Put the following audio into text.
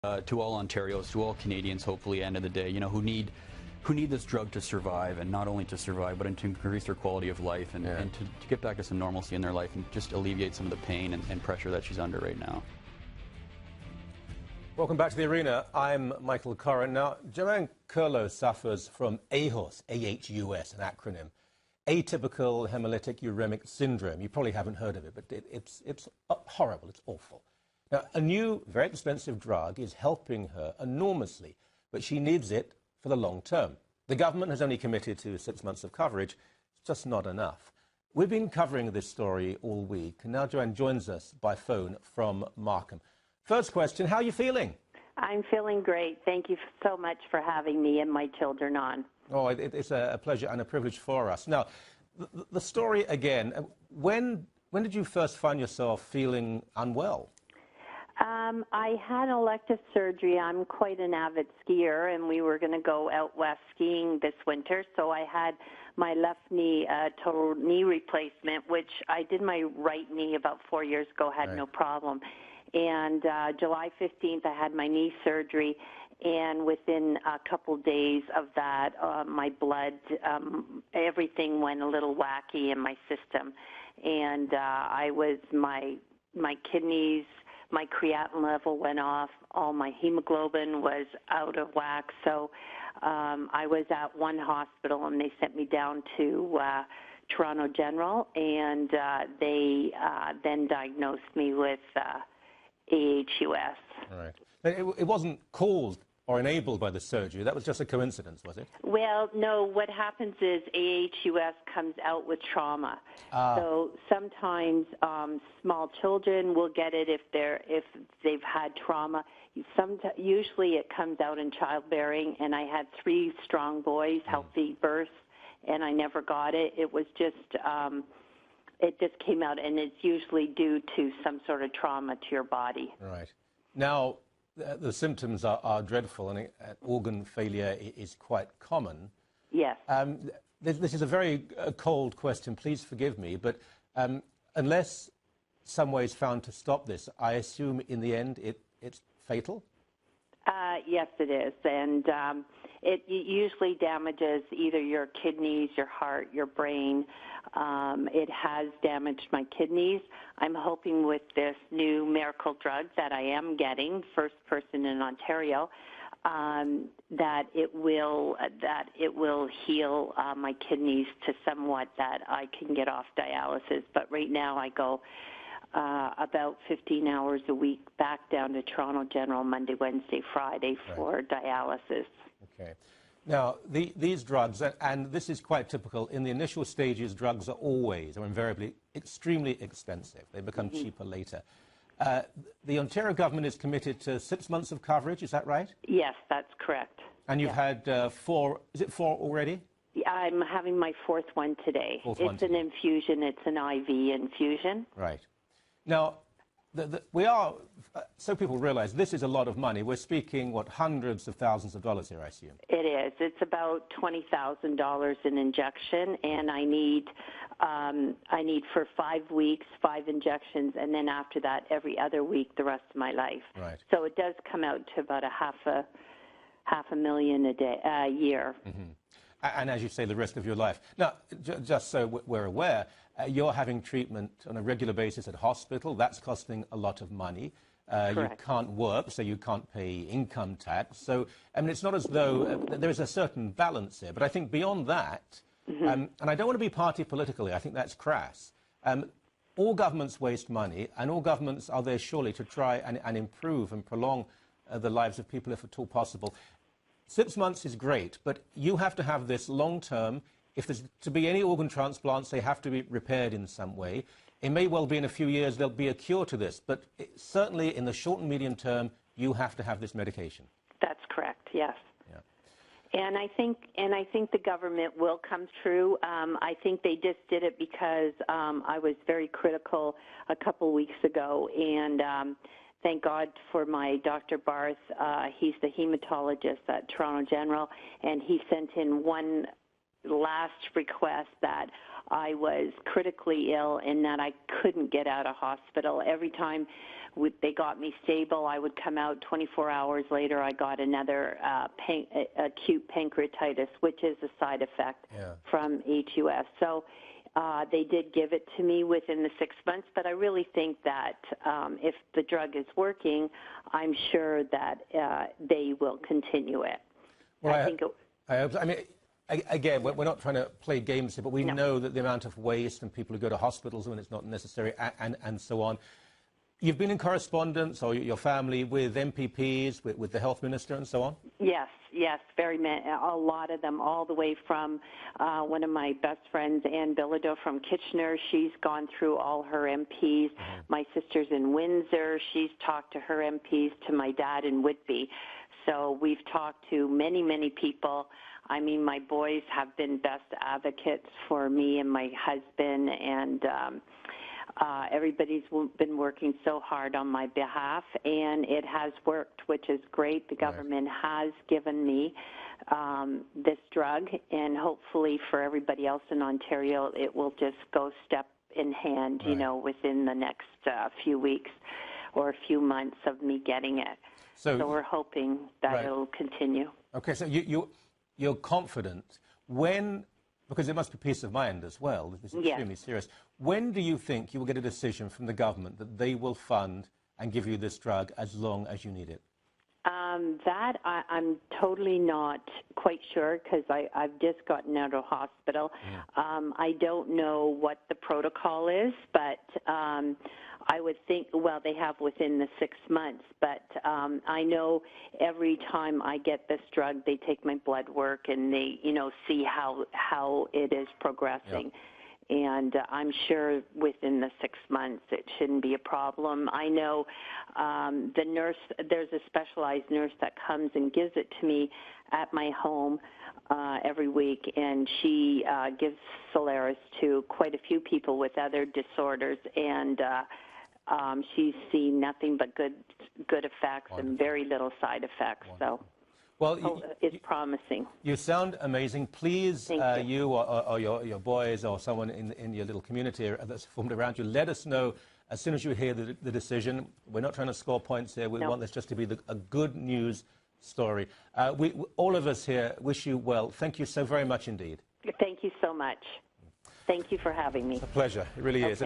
to all Ontarians, to all Canadians, hopefully, end of the day, who need this drug to survive, and not only to survive, but to increase their quality of life and to get back to some normalcy in their life and just alleviate some of the pain and pressure that she's under right now. Welcome back to the arena. I'm Michael Corrin. Now, Joanne Curlow suffers from AHUS, A-H-U-S, an acronym, atypical hemolytic uremic syndrome. You probably haven't heard of it, but it's horrible. It's awful. Now, a new, very expensive drug is helping her enormously, but she needs it for the long term. The government has only committed to 6 months of coverage. It's just not enough. We've been covering this story all week, and now Joanne joins us by phone from Markham. First question, how are you feeling? I'm feeling great. Thank you so much for having me and my children on. Oh, it's a pleasure and a privilege for us. Now, the story again, when did you first find yourself feeling unwell? I had elective surgery. I'm quite an avid skier, and we were going to go out west skiing this winter, so I had my left knee, total knee replacement, which I did my right knee about 4 years ago, had no problem. And July 15th, I had my knee surgery, and within a couple days of that, my blood, everything went a little wacky in my system. And my kidneys, my creatinine level went off, all my hemoglobin was out of whack. So I was at one hospital, and they sent me down to Toronto General, and they then diagnosed me with AHUS. Right. It wasn't caused or enabled by the surgery. That was just a coincidence, was it? Well, no. What happens is AHUS comes out with trauma. So sometimes small children will get it if they've had trauma. Usually it comes out in childbearing, and I had 3 strong boys, healthy births, and I never got it. It was just it just came out, and it's usually due to some sort of trauma to your body. Right. Now, the symptoms are dreadful, and organ failure is quite common. Yes. This is a very cold question. Please forgive me, but unless some way is found to stop this, I assume in the end it's fatal? Yes, it is. And it usually damages either your kidneys, your heart, your brain. It has damaged my kidneys. I'm hoping with this new miracle drug that I am getting, first person in Ontario, that it will heal my kidneys to somewhat that I can get off dialysis. But right now I go about 15 hours a week back down to Toronto General Monday, Wednesday, Friday for dialysis. Okay. Now, these drugs, and this is quite typical, in the initial stages, drugs are always or invariably extremely expensive. They become cheaper later. The Ontario government is committed to 6 months of coverage, is that right? Yes, that's correct. And you've had 4, is it 4 already? I'm having my 4th one today. It's an infusion, it's an IV infusion. Right. Now, we are, so people realize this is a lot of money. We're speaking, what, hundreds of thousands of dollars here, I assume? It is. It's about $20,000 an injection, and I need for 5 weeks, 5 injections, and then after that, every other week, the rest of my life. Right. So it does come out to about half a million a year. Mm-hmm. And as you say, the rest of your life. Now, just so we're aware, you're having treatment on a regular basis at hospital. That's costing a lot of money. You can't work, so you can't pay income tax. So, I mean, it's not as though there is a certain balance here. But I think beyond that, and I don't want to be party political here, I think that's crass. All governments waste money, and all governments are there surely to try and improve and prolong the lives of people if at all possible. 6 months is great, but you have to have this long-term. If there's to be any organ transplants, they have to be repaired in some way. It may well be in a few years there'll be a cure to this, but certainly in the short and medium term, you have to have this medication. That's correct, yes. Yeah. And I think the government will come through. I think they just did it because I was very critical a couple weeks ago, and thank God for my Dr. Barth. He's the hematologist at Toronto General, and he sent in one last request that I was critically ill and that I couldn't get out of hospital. Every time they got me stable, I would come out. 24 hours later, I got another acute pancreatitis, which is a side effect from HUS. So they did give it to me within the 6 months, but I really think that if the drug is working, I'm sure that they will continue it. Well, I mean, again, we're not trying to play games here, but we know that the amount of waste and people who go to hospitals when it's not necessary and so on. You've been in correspondence, or your family, with MPPs, with the health minister and so on? Yes, very many, a lot of them, all the way from one of my best friends, Ann Bilodeau from Kitchener. She's gone through all her MPs. My sister's in Windsor. She's talked to her MPs, to my dad in Whitby. So we've talked to many, many people. I mean, my boys have been best advocates for me and my husband, and everybody's been working so hard on my behalf, and it has worked, which is great. The government has given me this drug, and hopefully for everybody else in Ontario, it will just go step in hand, you know, within the next few weeks or a few months of me getting it. So we're hoping that it'll continue. Okay, so you're confident. When, because it must be peace of mind as well, this is extremely serious, when do you think you will get a decision from the government that they will fund and give you this drug as long as you need it? That I'm totally not quite sure, because I've just gotten out of hospital. I don't know what the protocol is, but I would think, well, they have within the 6 months, but I know every time I get this drug, they take my blood work and they, you know, see how it is progressing. And I'm sure within the 6 months it shouldn't be a problem. I know the nurse, there's a specialized nurse that comes and gives it to me at my home every week, and she gives Solaris to quite a few people with other disorders, and she's seen nothing but good effects and very little side effects. So. Well, it's promising. You sound amazing. Please, you or your boys or someone in your little community that's formed around you, let us know as soon as you hear the decision. We're not trying to score points here. We want this just to be a good news story. All of us here wish you well. Thank you so very much indeed. Thank you so much. Thank you for having me. It's a pleasure. It really is.